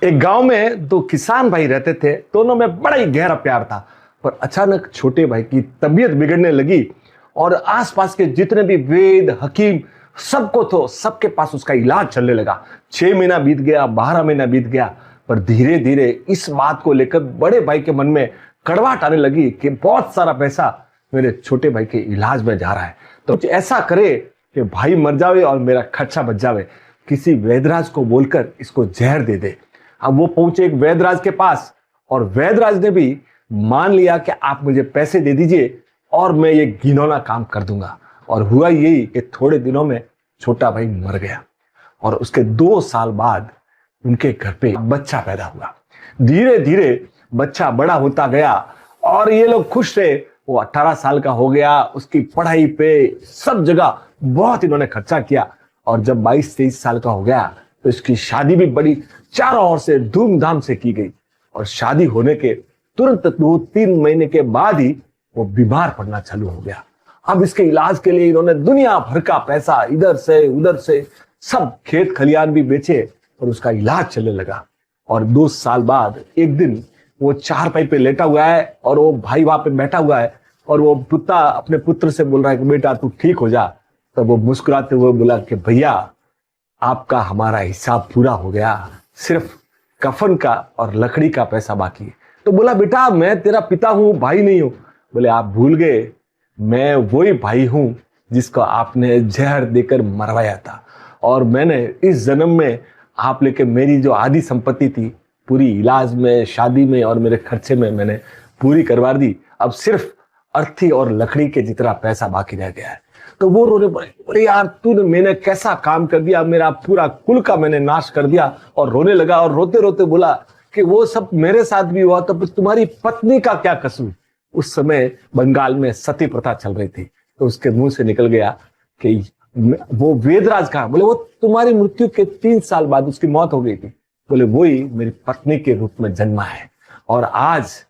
एक गांव में दो किसान भाई रहते थे। दोनों में बड़ा ही गहरा प्यार था। पर अचानक छोटे भाई की तबीयत बिगड़ने लगी और आसपास के जितने भी वेद हकीम सबको तो सबके पास उसका इलाज चलने लगा। 6 महीना बीत गया, 12 महीना बीत गया। पर धीरे धीरे इस बात को लेकर बड़े भाई के मन में कड़वाहट आने लगी कि बहुत सारा पैसा मेरे छोटे भाई के इलाज में जा रहा है। तो कुछ ऐसा करे कि भाई मर जावे और मेरा खर्चा बच जावे। किसी वैदराज को बोलकर इसको जहर दे दे। अब वो पहुंचे एक वैदराज के पास और वैदराज ने भी मान लिया कि आप मुझे पैसे दे दीजिए और मैं ये घिनौना काम कर दूंगा। और हुआ यही कि थोड़े दिनों में छोटा भाई मर गया और उसके 2 साल बाद उनके घर पे बच्चा पैदा हुआ। धीरे धीरे बच्चा बड़ा होता गया और ये लोग खुश रहे। वो 18 साल का हो गया, उसकी पढ़ाई पे सब जगह बहुत इन्होंने खर्चा किया। और जब 22-23 साल का हो गया तो इसकी शादी भी बड़ी चारों ओर से धूमधाम से की गई। और शादी होने के तुरंत 2-3 महीने के बाद ही वो बीमार पड़ना चालू हो गया। अब इसके इलाज के लिए इन्होंने दुनिया भर का पैसा इधर से उधर से सब खेत खलियान भी बेचे और उसका इलाज चलने लगा। और 2 साल बाद एक दिन वो चारपाई पे लेटा हुआ है और वो भाई वहां पे बैठा हुआ है और वो पुता अपने पुत्र से बोल रहा है कि बेटा तू ठीक हो जा। तो वो मुस्कुराते हुए बोला कि भैया आपका हमारा हिसाब पूरा हो गया, सिर्फ कफन का और लकड़ी का पैसा बाकी है। तो बोला बेटा मैं तेरा पिता हूं, भाई नहीं हूं। बोले आप भूल गए, मैं वही भाई हूं जिसको आपने जहर देकर मरवाया था। और मैंने इस जन्म में आप लेके मेरी जो आधी संपत्ति थी पूरी इलाज में, शादी में और मेरे खर्चे में मैंने पूरी करवा दी। अब सिर्फ अर्थी और लकड़ी के जितना पैसा बाकी रह गया है। तो वो रोने पड़े, बोले यार तूने मैंने कैसा काम कर दिया, मेरा पूरा कुल का मैंने नाश कर दिया। और रोने लगा और रोते रोते बोला कि वो सब मेरे साथ भी हुआ तो तुम्हारी पत्नी का क्या कसूर। उस समय बंगाल में सती प्रथा चल रही थी। तो उसके मुंह से निकल गया कि वो वेदराज कहा। बोले वो तुम्हारी मृत्यु के 3 साल बाद उसकी मौत हो गई थी। बोले वही मेरी पत्नी के रूप में जन्मा है और आज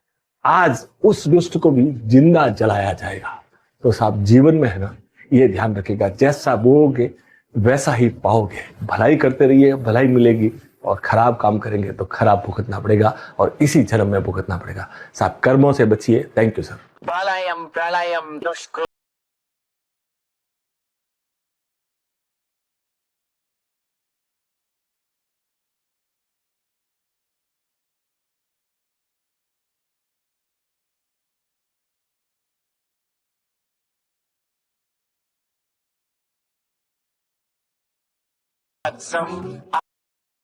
आज उस दुष्ट को भी जिंदा जलाया जाएगा। तो साहब जीवन में है ना, ये ध्यान रखिएगा, जैसा बोओगे वैसा ही पाओगे। भलाई करते रहिए, भलाई मिलेगी। और खराब काम करेंगे तो खराब भुगतना पड़ेगा और इसी जन्म में भुगतना पड़ेगा। साहब कर्मों से बचिए। Thank you sir. प्रलयम प्रलयम दुष्कृ